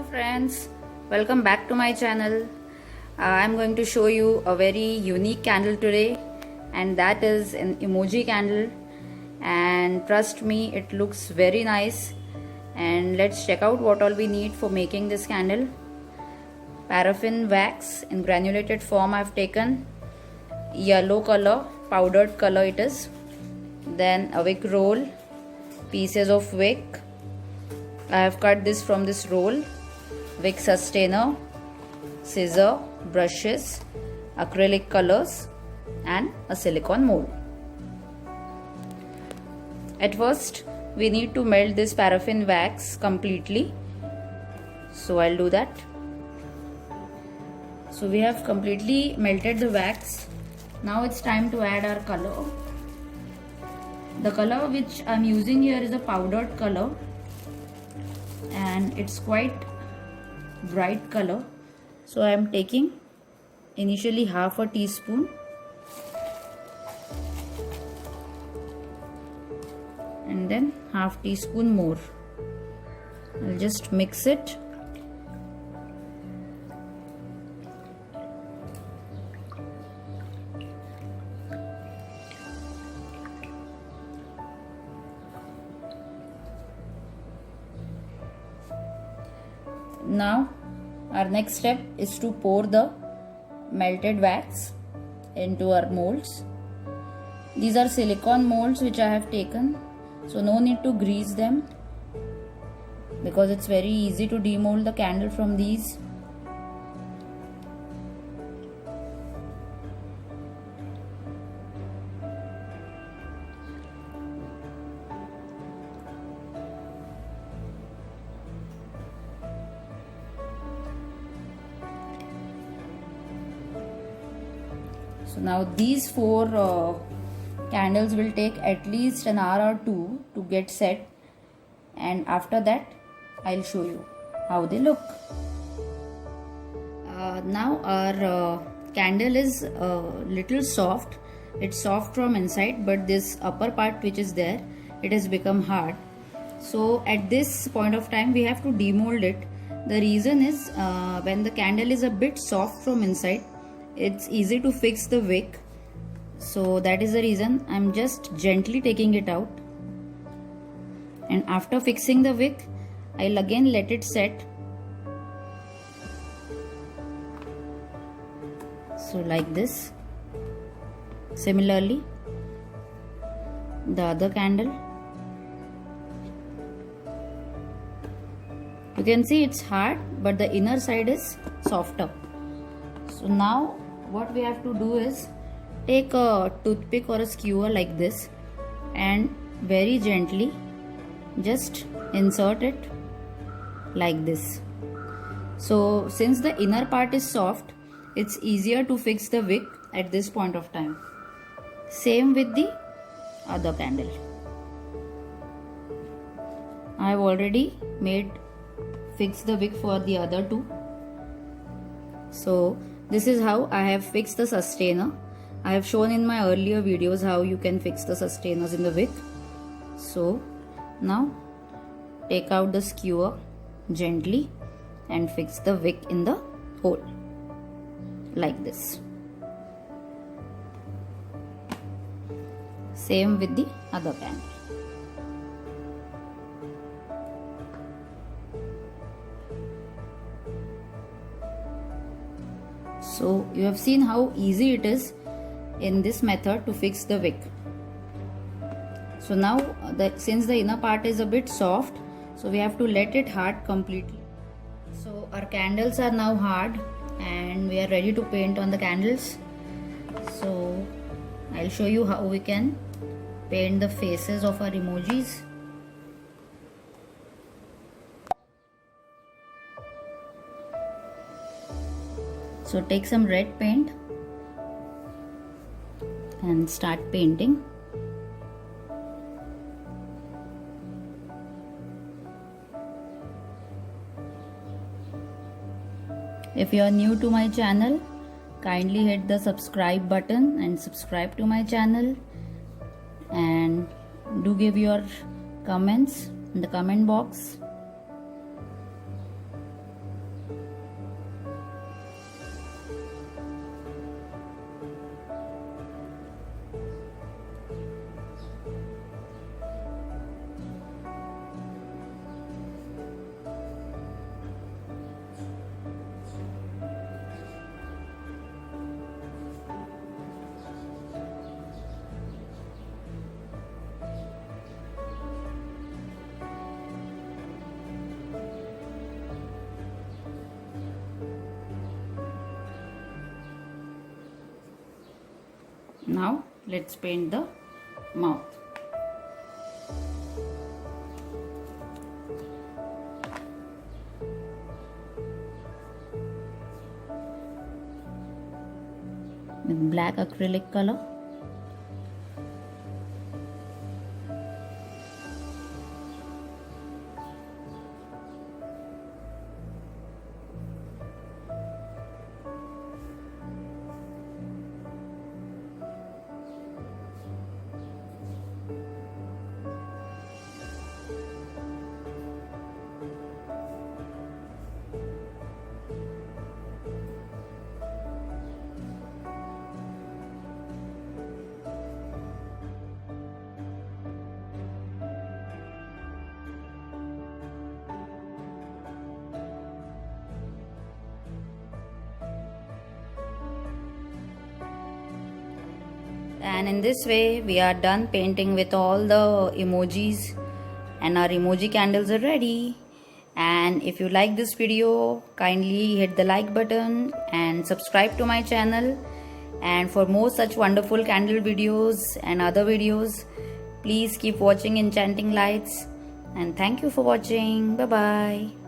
friends, welcome back to my channel. I'm going to show you a very unique candle today, and that is an emoji candle. And trust me, it looks very nice. And let's check out what all we need for making this candle. Paraffin wax in granulated form I've taken, yellow color, powdered color it is, then a wick roll, pieces of wick. I have cut this from this roll, wick sustainer, scissor, brushes, acrylic colors and a silicone mold. At first we need to melt this paraffin wax completely, so I'll do that. So we have completely melted the wax. Now it's time to add our color. The color which I'm using here is a powdered color and it's quite bright color. So I am taking initially half a teaspoon and then half teaspoon more. I'll just mix it. Now our next step is to pour the melted wax into our molds. These are silicone molds which I have taken, so no need to grease them because it's very easy to demold the candle from these. So now these four candles will take at least an hour or two to get set, and after that I'll show you how they look. Now our candle is a little soft. It's soft from inside, but this upper part which is there, it has become hard. So at this point of time we have to demold it. The reason is when the candle is a bit soft from inside, it's easy to fix the wick, so that is the reason I'm just gently taking it out, and after fixing the wick I'll again let it set. So like this. Similarly the other candle, you can see it's hard but the inner side is softer. So now what we have to do is take a toothpick or a skewer like this and very gently just insert it like this. So since the inner part is soft, it's easier to fix the wick at this point of time. Same with the other candle. I have already fixed the wick for the other two. So this is how I have fixed the sustainer. I have shown in my earlier videos how you can fix the sustainers in the wick. So now take out the skewer gently and fix the wick in the hole like this. Same with the other candle. So you have seen how easy it is in this method to fix the wick. So now since the inner part is a bit soft, so we have to let it hard completely. So our candles are now hard and we are ready to paint on the candles. So I'll show you how we can paint the faces of our emojis. So take some red paint and start painting. If you are new to my channel, kindly hit the subscribe button and subscribe to my channel, and do give your comments in the comment box. Now let's paint the mouth. With black acrylic color. And in this way we are done painting with all the emojis, and our emoji candles are ready. And if you like this video, kindly hit the like button and subscribe to my channel. And for more such wonderful candle videos and other videos, please keep watching Enchanting Lights. And thank you for watching. Bye bye.